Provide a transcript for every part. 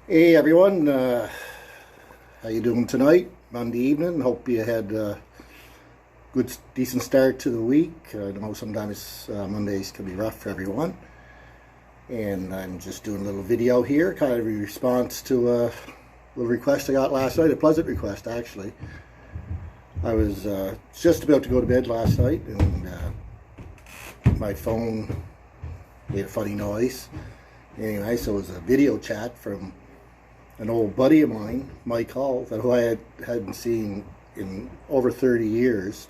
Hey everyone, how you doing tonight? Monday evening. Hope you had a good, decent start to the week. I know sometimes Mondays can be rough for everyone, and I'm just doing a little video here, kind of a response to a little request I got last night, a pleasant request actually. I was just about to go to bed last night, and my phone made a funny noise. Anyway, so it was a video chat from an old buddy of mine, Mike Hall, that who I hadn't seen in over 30 years.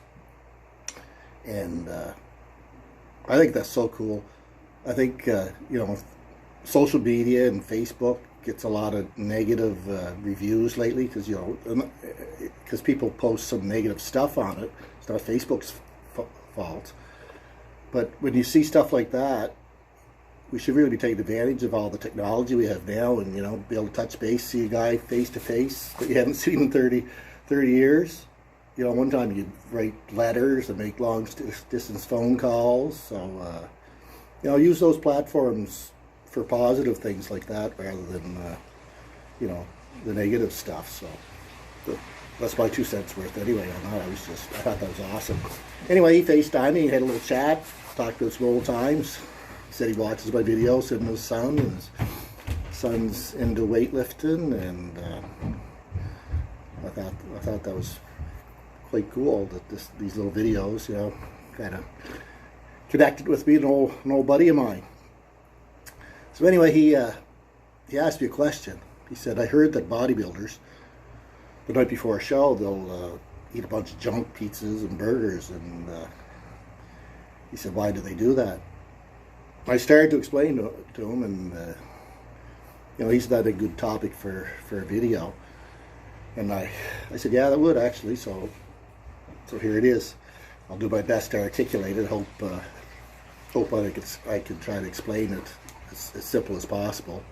And I think that's so cool. I think, social media and Facebook gets a lot of negative reviews lately because people post some negative stuff on it. It's not Facebook's fault. But when you see stuff like that, we should really be taking advantage of all the technology we have now, and be able to touch base, see a guy face to face that you haven't seen in 30 years. One time you'd write letters and make long distance phone calls. So use those platforms for positive things like that rather than the negative stuff. So that's my 2 cents worth anyway on that. I thought that was awesome. Anyway, he FaceTimed me, had a little chat, talked about some old times. He said he watches my videos, him and his son, and his son's into weightlifting, and I thought that was quite cool that these little videos, kind of connected with me, an old buddy of mine. So anyway, he asked me a question. He said, "I heard that bodybuilders, the night before a show, they'll eat a bunch of junk pizzas and burgers," and he said, "Why do they do that?" I started to explain to him, and he's not a good topic for a video. And I said, "Yeah, that would actually." So here it is. I'll do my best to articulate it. Hope I can try to explain it as simple as possible.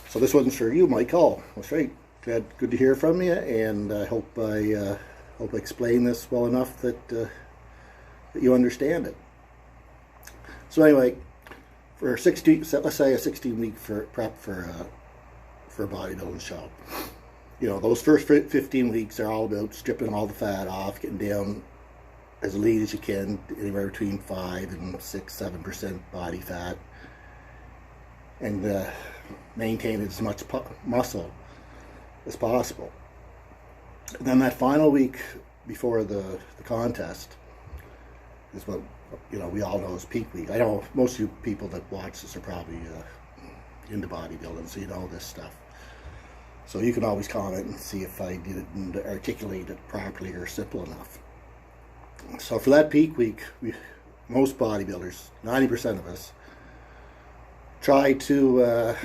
So this one's for you, Michael. That's right. Good to hear from you, and I hope I explain this well enough that you understand it. So anyway, for 16, let's say a 16-week prep for a bodybuilding show. Those first 15 weeks are all about stripping all the fat off, getting down as lean as you can, anywhere between 5 and 6-7% body fat, and maintain as much muscle as possible. And then that final week before the contest is what we all know is peak week. I know most of you people that watch this are probably into bodybuilding, so you know this stuff. So you can always comment and see if I didn't articulate it properly or simple enough. So for that peak week, most bodybuilders, 90% of us, try to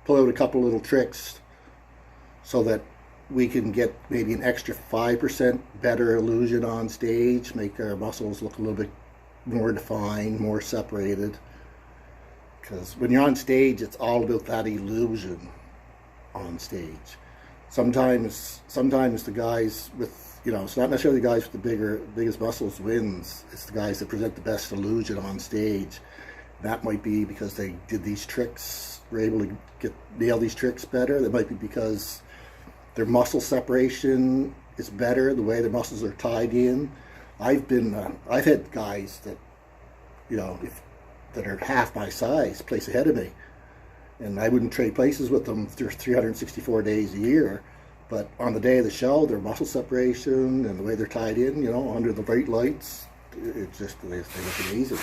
pull out a couple little tricks so that we can get maybe an extra 5% better illusion on stage, make our muscles look a little bit more defined, more separated. Because when you're on stage, it's all about that illusion on stage. Sometimes the guys with, it's not necessarily the guys with the biggest muscles wins. It's the guys that present the best illusion on stage. That might be because they did these tricks, were able to nail these tricks better. That might be because their muscle separation is better, the way their muscles are tied in. I've had guys that, that are half my size place ahead of me, and I wouldn't trade places with them through 364 days a year. But on the day of the show, their muscle separation and the way they're tied in, under the bright lights, it's just they look amazing.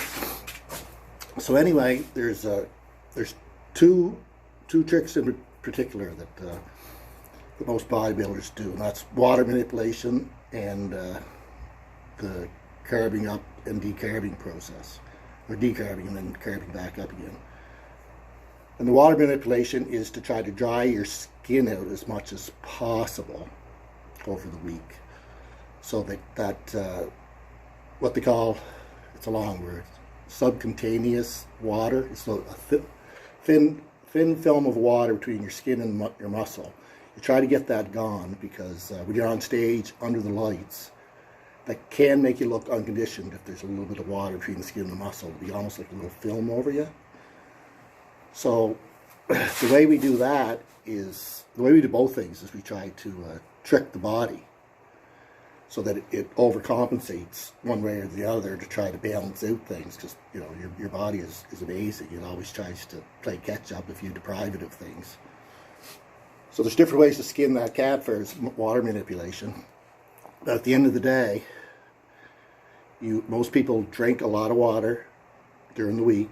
So anyway, there's two tricks in particular that most bodybuilders do, and that's water manipulation and the carbing up and decarbing process, or decarbing and then carbing back up again. And the water manipulation is to try to dry your skin out as much as possible over the week, so that what they call, it's a long word, subcutaneous water. It's a thin film of water between your skin and your muscle. You try to get that gone, because when you're on stage under the lights, that can make you look unconditioned if there's a little bit of water between the skin and the muscle. It'll be almost like a little film over you. So the way we do that is, the way we do both things is we try to trick the body so that it overcompensates one way or the other to try to balance out things, because you know your body is amazing. It always tries to play catch up if you deprive it of things. So there's different ways to skin that cat for water manipulation. But at the end of the day, most people drink a lot of water during the week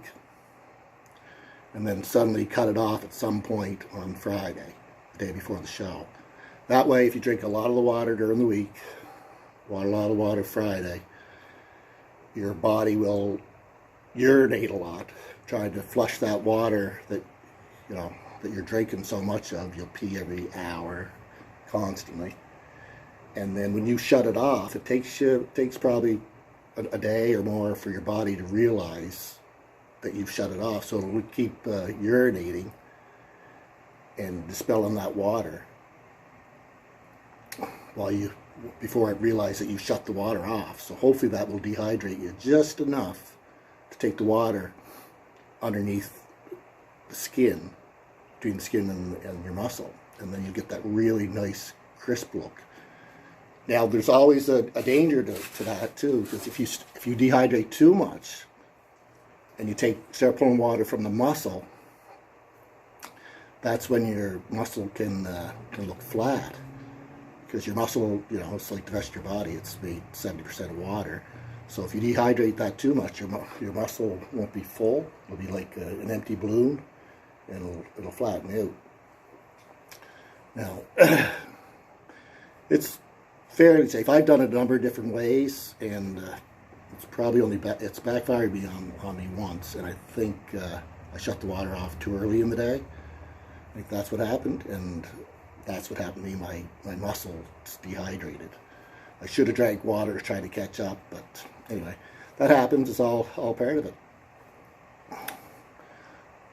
and then suddenly cut it off at some point on Friday, the day before the show. That way, if you drink a lot of the water during the week, a lot of water Friday, your body will urinate a lot, trying to flush that water that that you're drinking so much of. You'll pee every hour, constantly, and then when you shut it off, it takes probably a day or more for your body to realize that you've shut it off. So it would keep urinating and dispelling that water before it realizes that you shut the water off. So hopefully that will dehydrate you just enough to take the water underneath the skin, between the skin and your muscle, and then you get that really nice crisp look. Now there's always a danger to that too, because if you dehydrate too much and you start pulling water from the muscle, that's when your muscle can look flat. Because your muscle, it's like the rest of your body, it's made 70% of water. So if you dehydrate that too much, your muscle won't be full. It'll be like an empty balloon, and it'll flatten out. Now, it's fairly safe. I've done it a number of different ways, and it's probably it's backfired on me once, and I think I shut the water off too early in the day. I think that's what happened, and that's what happened to me. My muscles dehydrated. I should have drank water to try to catch up, but anyway, that happens. It's all part of it.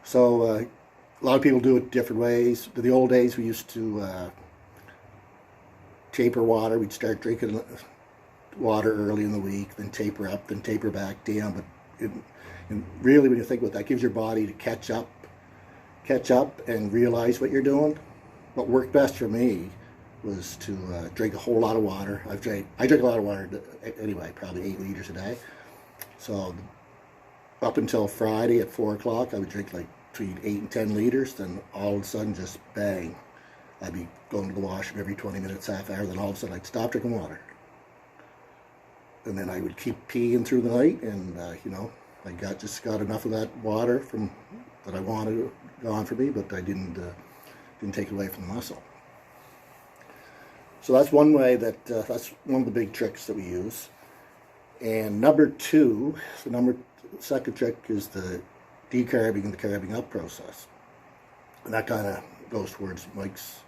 So a lot of people do it different ways. In the old days, we used to taper water. We'd start drinking water early in the week, then taper up, then taper back down. But really, when you think about that, it gives your body to catch up and realize what you're doing. What worked best for me was to drink a whole lot of water. I drink a lot of water anyway, probably 8 liters a day. So up until Friday at 4 o'clock, I would drink like between 8 and 10 liters. Then all of a sudden, just bang, I'd be going to the washroom every 20 minutes, half hour. Then all of a sudden, I'd stop drinking water. And then I would keep peeing through the night, and I just got enough of that water that I wanted gone for me, but I didn't take it away from the muscle. So that's one way that's one of the big tricks that we use. And number two, the second trick is the decarbing and the carving up process. And that kind of goes towards Mike's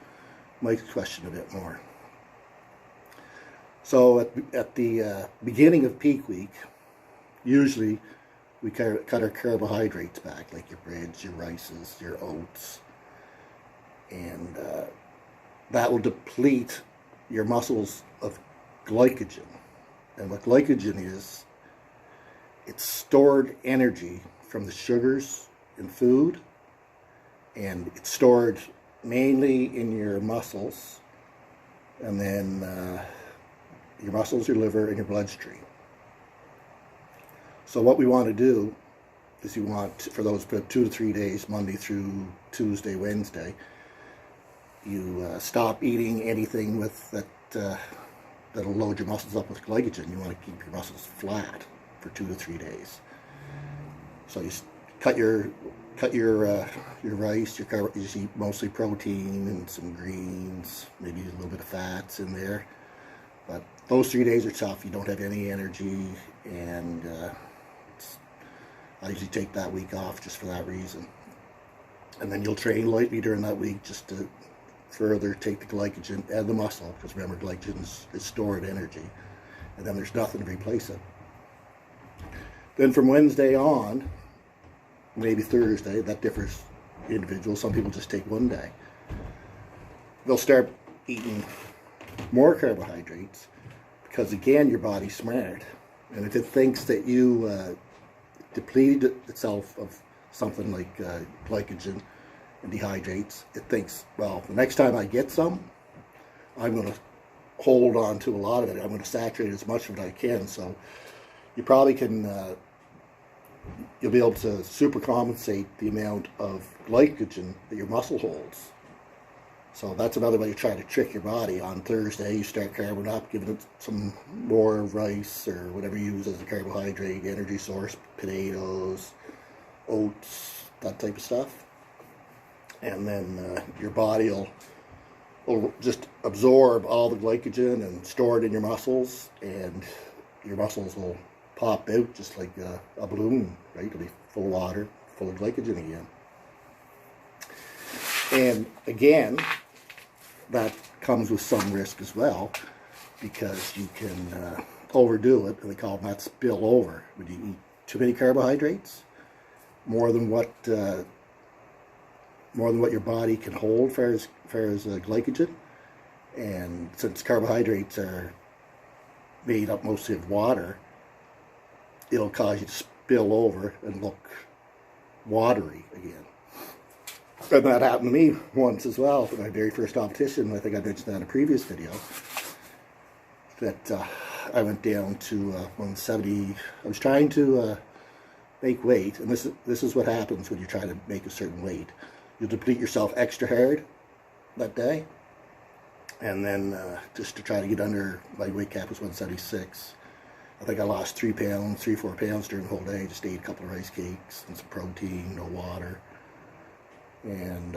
question a bit more. So at the beginning of peak week, usually we cut our carbohydrates back, like your breads, your rices, your oats, and that will deplete your muscles of glycogen. And what glycogen is, it's stored energy from the sugars in food, and it's stored mainly in your muscles, and then your muscles, your liver, and your bloodstream. So what we want to do is for those 2 to 3 days, Monday through Tuesday, Wednesday, you stop eating anything that'll load your muscles up with glycogen. You want to keep your muscles flat for 2 to 3 days. So you cut your rice, you eat mostly protein and some greens, maybe a little bit of fats in there. But those 3 days are tough. You don't have any energy, and I usually take that week off just for that reason. And then you'll train lightly during that week just to further take the glycogen and the muscle, because remember, glycogen is stored energy, and then there's nothing to replace it. Then from Wednesday on, maybe Thursday, that differs individual. Some people just take one day. They'll start eating more carbohydrates, because again, your body's smart, and if it thinks that you depleted itself of something like glycogen, and dehydrates, it thinks, well, the next time I get some, I'm going to hold on to a lot of it. I'm going to saturate as much of it I can. So you probably can, you'll be able to super compensate the amount of glycogen that your muscle holds. So that's another way to try to trick your body. On Thursday, you start carving up, giving it some more rice or whatever you use as a carbohydrate, energy source, potatoes, oats, that type of stuff. And then your body will just absorb all the glycogen and store it in your muscles, and your muscles will pop out just like a balloon, right? It'll be full of water, full of glycogen again. And again, that comes with some risk as well, because you can overdo it, and they call that spill over. When you eat too many carbohydrates, more than what your body can hold for as glycogen. And since carbohydrates are made up mostly of water, it'll cause you to spill over and look watery again. And that happened to me once as well for my very first competition. I think I mentioned that in a previous video, that I went down to 170. I was trying to make weight, and this is what happens when you try to make a certain weight. You'll deplete yourself extra hard that day, and then just to try to get under, my weight cap was 176. I think I lost 3 pounds, 3-4 pounds during the whole day. Just ate a couple of rice cakes and some protein, no water. And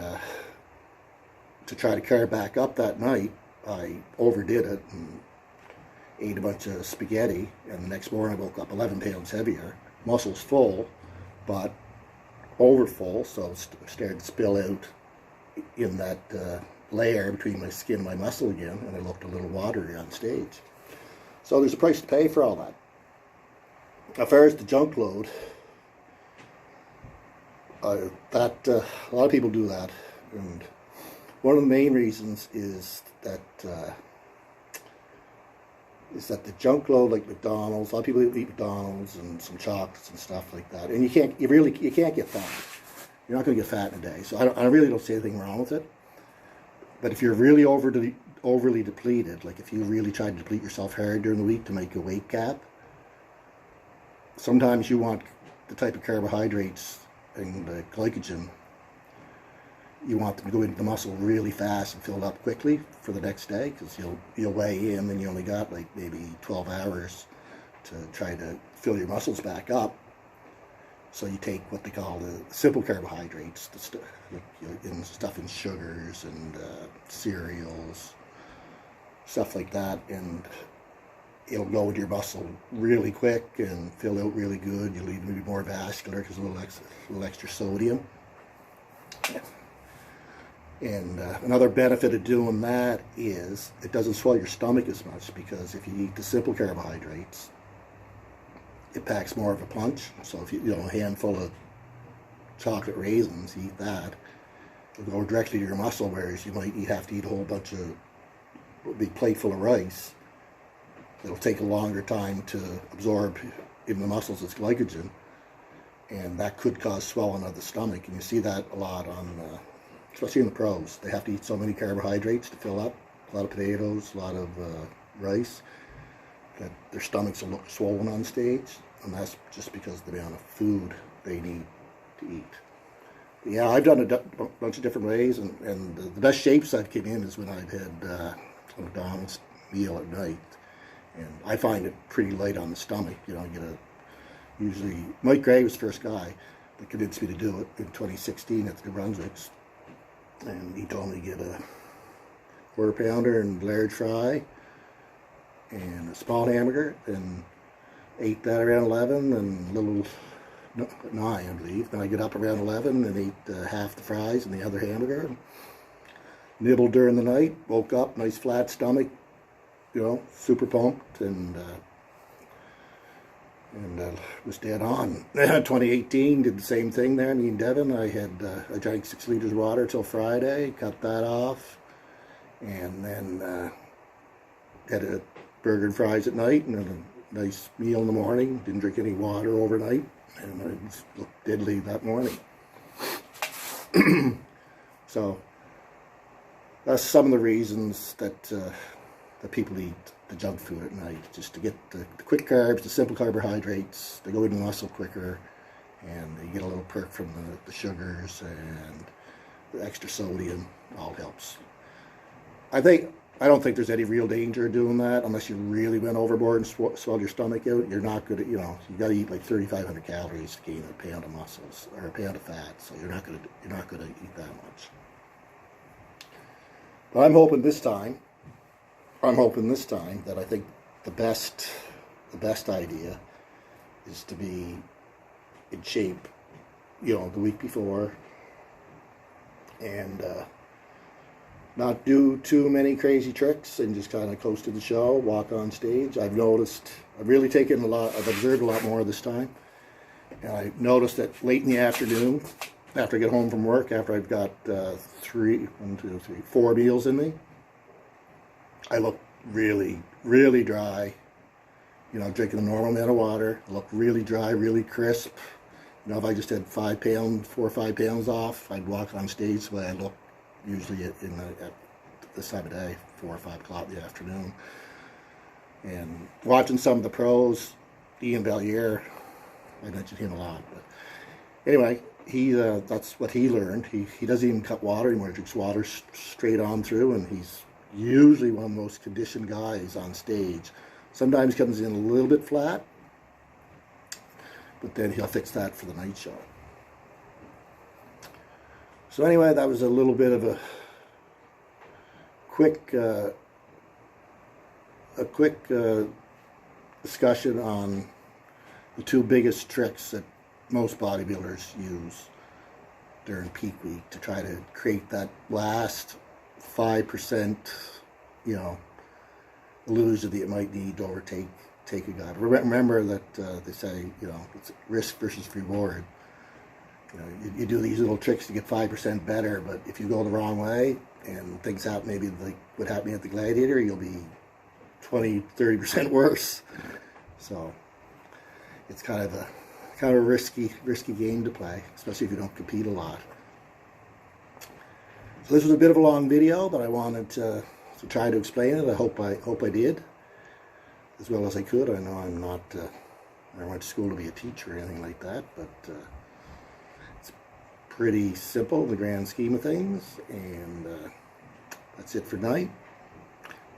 to try to carry back up that night, I overdid it and ate a bunch of spaghetti, and the next morning I woke up 11 pounds heavier, muscles full, but over full, so it started to spill out in that layer between my skin and my muscle again, and I looked a little watery on stage. So there's a price to pay for all that. As far as the junk load, a lot of people do that, and one of the main reasons is that the junk load, like McDonald's, a lot of people eat McDonald's and some chocolates and stuff like that, and you can't get fat. You're not going to get fat in a day. So I really don't see anything wrong with it. But if you're really overly depleted, like if you really try to deplete yourself hard during the week to make a weight cap, sometimes you want the type of carbohydrates and the glycogen, you want them to go into the muscle really fast and fill it up quickly for the next day, because you'll weigh in and you only got like maybe 12 hours to try to fill your muscles back up. So you take what they call the simple carbohydrates, stuff in sugars and cereals, stuff like that, and it'll go into your muscle really quick and fill out really good. You'll even be more vascular because of a little extra sodium. And another benefit of doing that is it doesn't swell your stomach as much, because if you eat the simple carbohydrates, it packs more of a punch. So if you a handful of chocolate raisins, you eat that, it'll go directly to your muscle, whereas you might have to eat a whole bunch of a big plate full of rice. It'll take a longer time to absorb in the muscles as glycogen, and that could cause swelling of the stomach. And you see that a lot on, especially in the pros. They have to eat so many carbohydrates to fill up, a lot of potatoes, a lot of rice, that their stomachs will look swollen on stage, and that's just because of the amount of food they need to eat. But yeah, I've done a bunch of different ways, and the best shapes I've came in is when I've had a McDonald's meal at night. And I find it pretty light on the stomach. You know, usually, Mike Gray was the first guy that convinced me to do it in 2016 at the New Brunswicks. And he told me to get a quarter pounder and large fry and a small hamburger, and ate that around 11 and a little 9, I believe. Then I get up around 11 and ate half the fries and the other hamburger. Nibbled during the night, woke up, nice flat stomach, super pumped, and was dead on. 2018, did the same thing there, me and Devin. I drank 6 liters of water till Friday, cut that off, and then had a burger and fries at night, and then a nice meal in the morning. Didn't drink any water overnight, and I looked deadly that morning. So that's some of the reasons that that people eat the junk food at night, just to get the quick carbs, the simple carbohydrates. They go into the muscle quicker, and you get a little perk from the sugars and the extra sodium. All helps. I don't think there's any real danger of doing that unless you really went overboard and swelled your stomach out. You're not good at, you got to eat like 3,500 calories to gain a pound of muscles or a pound of fat. So you're not going to eat that much. But I'm hoping this time that I think the best idea is to be in shape, the week before, and not do too many crazy tricks and just kind of coast to the show, walk on stage. I've observed a lot more this time. And I noticed that late in the afternoon, after I get home from work, after I've got 4 meals in me, I look really, really dry. Drinking a normal amount of water. I look really dry, really crisp. If I just had 4 or 5 pounds off, I'd walk on stage the way I look usually at this time of day, 4 or 5 o'clock in the afternoon. And watching some of the pros, Ian Valliere, I mentioned him a lot. But anyway, that's what he learned. He doesn't even cut water anymore. He drinks water straight on through, and he's usually one of the most conditioned guys on stage. Sometimes comes in a little bit flat, but then he'll fix that for the night show. So anyway, that was a little bit of a quick discussion on the 2 biggest tricks that most bodybuilders use during peak week to try to create that last 5%, illusion that you might need to overtake a guy. Remember that they say, it's risk versus reward. You do these little tricks to get 5% better, but if you go the wrong way and things happen, maybe like what happened at the Gladiator, you'll be 20-30% worse. So it's kind of a risky game to play, especially if you don't compete a lot. So this was a bit of a long video, but I wanted to try to explain it. I hope I did as well as I could. I know I'm not. I went to school to be a teacher or anything like that, but it's pretty simple in the grand scheme of things. And that's it for tonight.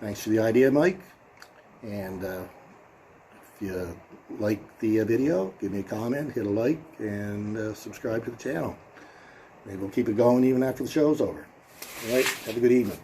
Thanks for the idea, Mike. And if you like the video, give me a comment, hit a like, and subscribe to the channel. Maybe we'll keep it going even after the show's over. All right, have a good evening.